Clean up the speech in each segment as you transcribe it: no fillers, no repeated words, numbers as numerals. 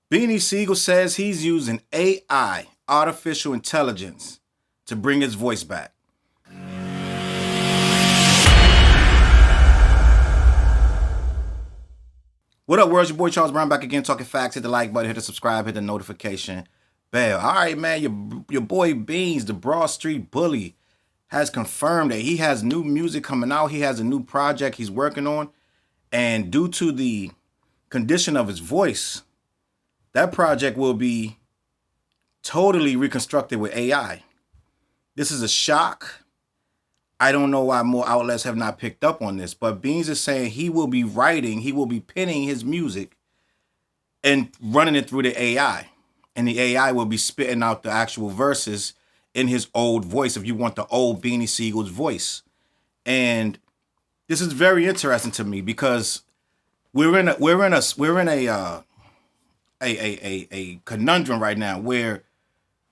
Beanie Siegel says he's using AI, artificial intelligence, to bring his voice back. What up, world? Your boy Challz Brown back again, talking facts. Hit the like button, hit the subscribe, hit the notification bell. All right, man. Your boy Beans, the Broad Street Bully, has confirmed that he has new music coming out. He has a new project he's working on, and due to the condition of his voice, that project will be totally reconstructed with AI. This is a shock. I don't know why more outlets have not picked up on this, but Beans is saying he will be writing, he will be penning his music and running it through the AI. And the AI will be spitting out the actual verses in his old voice, if you want the old Beanie Siegel's voice. And this is very interesting to me because we're in a conundrum right now where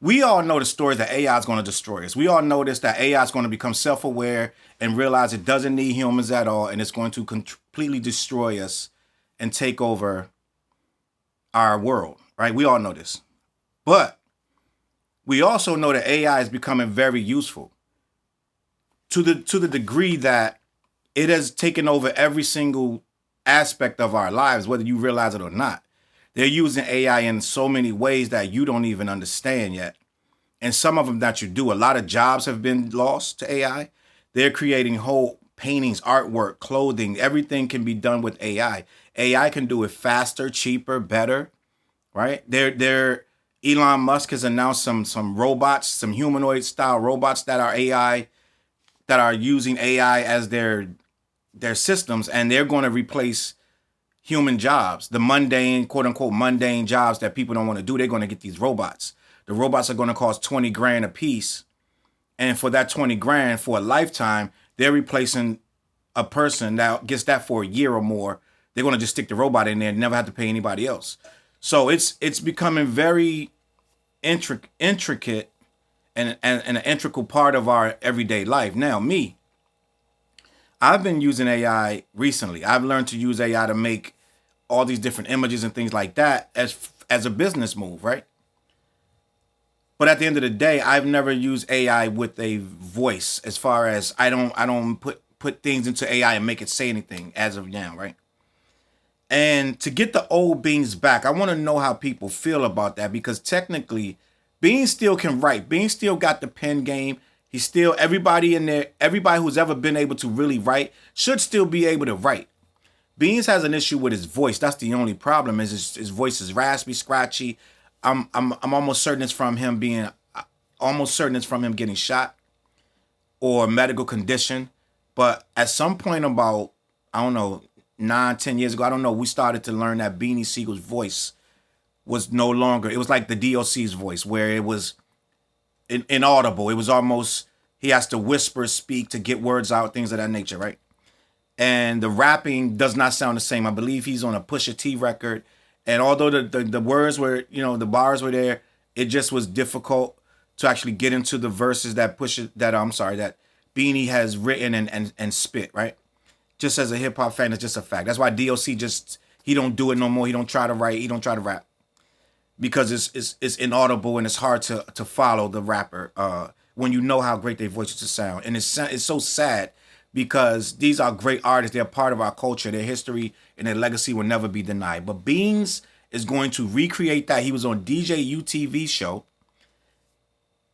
we all know the stories that AI is going to destroy us. We all know this, that AI is going to become self-aware and realize it doesn't need humans at all, and it's going to completely destroy us and take over our world, right? We all know this. But we also know that AI is becoming very useful to the degree that it has taken over every single aspect of our lives, whether you realize it or not. They're using AI in so many ways that you don't even understand yet. And some of them that you do. A lot of jobs have been lost to AI. They're creating whole paintings, artwork, clothing. Everything can be done with AI. AI can do it faster, cheaper, better, right? Elon Musk has announced some robots, some humanoid style robots that are AI, that are using AI as their systems, and they're going to replace human jobs, the mundane, quote unquote, mundane jobs that people don't want to do. They're going to get these robots. The robots are going to cost 20 grand a piece. And for that 20 grand for a lifetime, they're replacing a person that gets that for a year or more. They're going to just stick the robot in there and never have to pay anybody else. So it's becoming very intricate and an integral part of our everyday life. Now, I've been using AI recently. I've learned to use AI to make all these different images and things like that as a business move, right? But at the end of the day, I've never used AI with a voice, as far as I don't put things into AI and make it say anything as of now, right? And to get the old Beans back, I want to know how people feel about that, because technically Beans still can write. Beans still got the pen game. He's still, everybody in there, everybody who's ever been able to really write should still be able to write. Beans has an issue with his voice. That's the only problem. Is his voice is raspy, scratchy. I'm almost certain it's from him getting shot or medical condition. But at some point about, I don't know, 9-10 years ago, I don't know, we started to learn that Beanie Siegel's voice was no longer, it was like the DOC's voice, where it was inaudible. It was almost, he has to whisper, speak to get words out, things of that nature, right? And the rapping does not sound the same. I believe he's on a Pusha T record. And although the words were, the bars were there, it just was difficult to actually get into the verses that that Beanie has written and spit, right? Just as a hip hop fan, it's just a fact. That's why DOC he don't do it no more. He don't try to write. He don't try to rap, because it's inaudible and it's hard to follow the rapper when you know how great their voices sound. And it's so sad, because these are great artists. They're part of our culture. Their history and their legacy will never be denied. But Beans is going to recreate that. He was on DJ UTV show,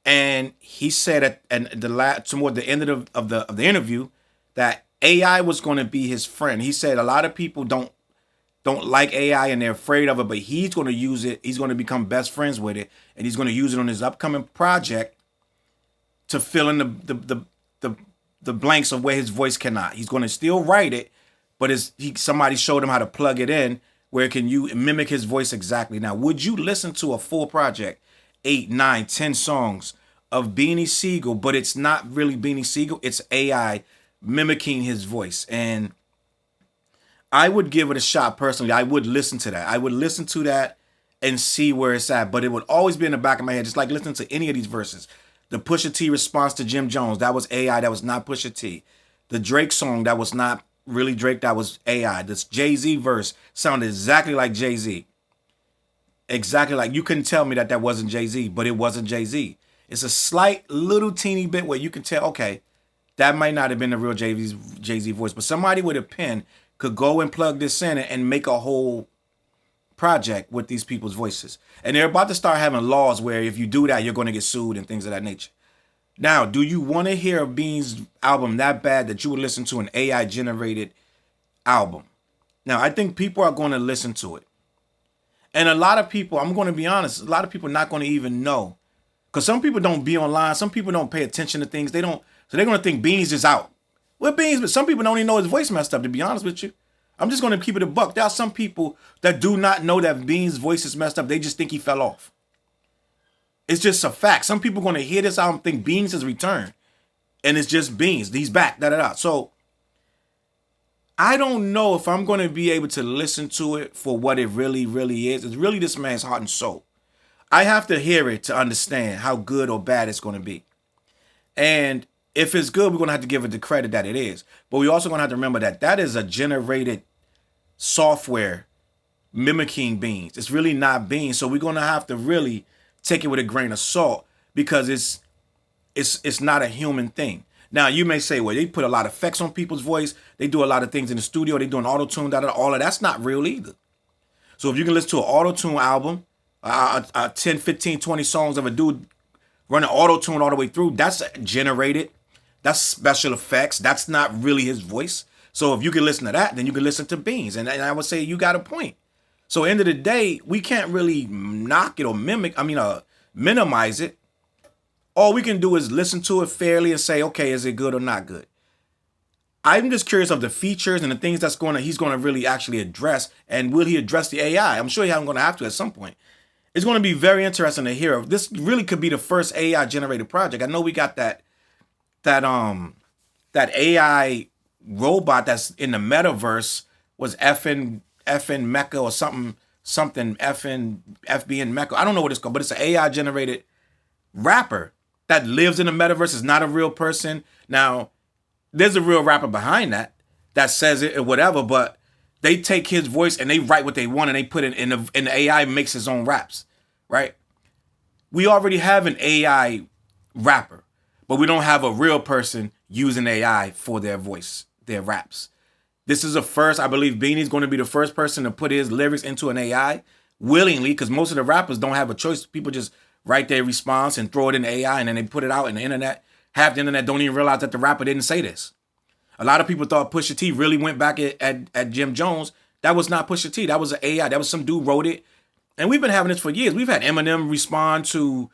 and he said toward the end of the interview that AI was going to be his friend. He said a lot of people don't like AI and they're afraid of it, but he's going to use it. He's going to become best friends with it, and he's going to use it on his upcoming project to fill in the blanks of where his voice cannot. He's going to still write it, but somebody showed him how to plug it in where it can mimic his voice exactly. Now, would you listen to a full project, 8, 9, 10 songs of Beanie Siegel, but it's not really Beanie Siegel, it's AI mimicking his voice? And I would give it a shot personally. I would listen to that. I would listen to that and see where it's at, but it would always be in the back of my head, just like listening to any of these verses. The Pusha T response to Jim Jones, that was AI, that was not Pusha T. The Drake song, that was not really Drake, that was AI. This Jay-Z verse sounded exactly like Jay-Z. Exactly, like you couldn't tell me that that wasn't Jay-Z, but it wasn't Jay-Z. It's a slight little teeny bit where you can tell, okay, that might not have been the real Jay-Z voice, but somebody with a pen could go and plug this in and make a whole project with these people's voices. And they're about to start having laws where if you do that, you're going to get sued and things of that nature. Now, do you want to hear a Beans album that bad that you would listen to an AI generated album? Now, I think people are going to listen to it. And a lot of people, I'm going to be honest, a lot of people are not going to even know. Because some people don't be online. Some people don't pay attention to things. They don't. So they're going to think Beans is out. Well, Beans, but some people don't even know his voice messed up, to be honest with you. I'm just going to keep it a buck. There are some people that do not know that Beans' voice is messed up. They just think he fell off. It's just a fact. Some people are going to hear this album and think Beans has returned. And it's just Beans. He's back. Da-da-da. So I don't know if I'm going to be able to listen to it for what it really, really is. It's really this man's heart and soul. I have to hear it to understand how good or bad it's going to be. And if it's good, we're going to have to give it the credit that it is. But we're also going to have to remember that that is a generated software mimicking Beans. It's really not Beans. So we're going to have to really take it with a grain of salt because it's not a human thing. Now, you may say, well, they put a lot of effects on people's voice. They do a lot of things in the studio. They do an auto-tune, all of that's not real either. So if you can listen to an auto-tune album, 10, 15, 20 songs of a dude running auto-tune all the way through, that's generated. That's special effects. That's not really his voice. So if you can listen to that, then you can listen to Beans. And I would say you got a point. So end of the day, we can't really knock it or minimize it. All we can do is listen to it fairly and say, okay, is it good or not good? I'm just curious of the features and the things he's going to really actually address. And will he address the AI? I'm sure I'm going to have to at some point. It's going to be very interesting to hear. This really could be the first AI generated project. I know we got that AI robot that's in the metaverse was effing Mecca or something effing FBN Mecca. I don't know what it's called, but it's an AI generated rapper that lives in the metaverse. Is not a real person. Now, there's a real rapper behind that says it or whatever, but they take his voice and they write what they want and they put it in the AI makes his own raps, right? We already have an AI rapper, but we don't have a real person using AI for their voice, their raps. This is a first. I believe Beanie's going to be the first person to put his lyrics into an AI willingly, because most of the rappers don't have a choice. People just write their response and throw it in the AI, and then they put it out in the internet. Half the internet don't even realize that the rapper didn't say this. A lot of people thought Pusha T really went back at Jim Jones. That was not Pusha T. That was an AI. That was some dude wrote it. And we've been having this for years. We've had Eminem respond to,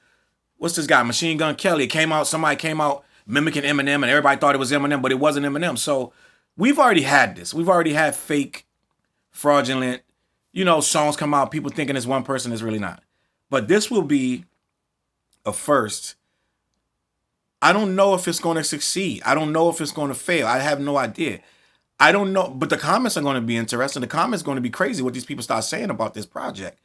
what's this guy, Machine Gun Kelly. Somebody came out mimicking Eminem, and everybody thought it was Eminem, but it wasn't Eminem. So we've already had this. We've already had fake, fraudulent, songs come out, people thinking it's one person, it's really not. But this will be a first. I don't know if it's going to succeed. I don't know if it's going to fail. I have no idea. I don't know, but the comments are going to be interesting. The comments are going to be crazy what these people start saying about this project.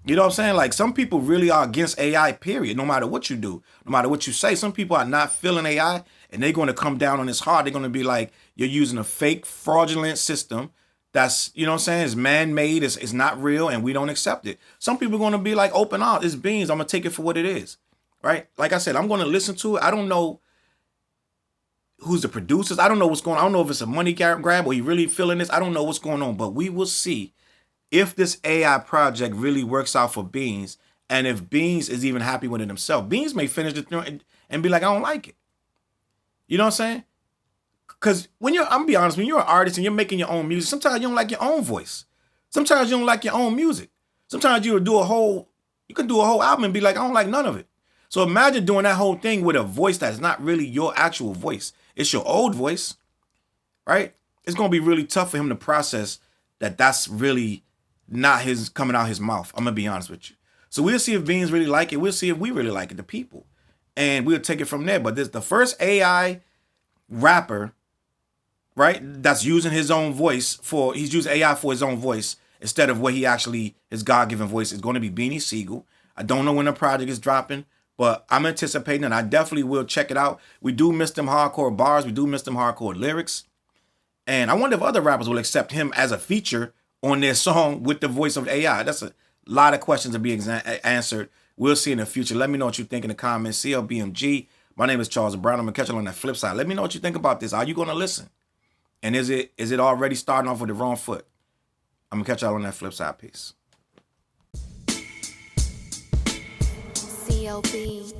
You know what I'm saying? Like, some people really are against AI, period, no matter what you do, no matter what you say. Some people are not feeling AI, and they're going to come down on this hard. They're going to be like, you're using a fake, fraudulent system that's, is man-made, it's not real, and we don't accept it. Some people are going to be like, open out, it's Beans, I'm going to take it for what it is, right? Like I said, I'm going to listen to it. I don't know who's the producers. I don't know what's going on. I don't know if it's a money grab or you really feeling this. I don't know what's going on, but we will see if this AI project really works out for Beans, and if Beans is even happy with it himself. Beans may finish the thing and be like, I don't like it. You know what I'm saying? Because I'm gonna be honest, when you're an artist and you're making your own music, sometimes you don't like your own voice. Sometimes you don't like your own music. Sometimes you can do a whole album and be like, I don't like none of it. So imagine doing that whole thing with a voice that's not really your actual voice. It's your old voice, right? It's gonna be really tough for him to process that that's really not his coming out his mouth. I'm gonna be honest with you. So we'll see if Beans really like it. We'll see if we really like it, the people. And we'll take it from there. But this the first AI rapper, right, that's using his own voice he's using AI for his own voice instead of what he actually, his God-given voice, is going to be Beanie Siegel. I don't know when the project is dropping, but I'm anticipating, and I definitely will check it out. We do miss them hardcore bars. We do miss them hardcore lyrics. And I wonder if other rappers will accept him as a feature on their song with the voice of AI. That's a A lot of questions to be answered. We'll see in the future. Let me know what you think in the comments. CLBMG. My name is Challz Brown. I'm gonna catch you on that flip side. Let me know what you think about this. Are you gonna listen? And is it already starting off with the wrong foot? I'm gonna catch y'all on that flip side. Peace. CLB.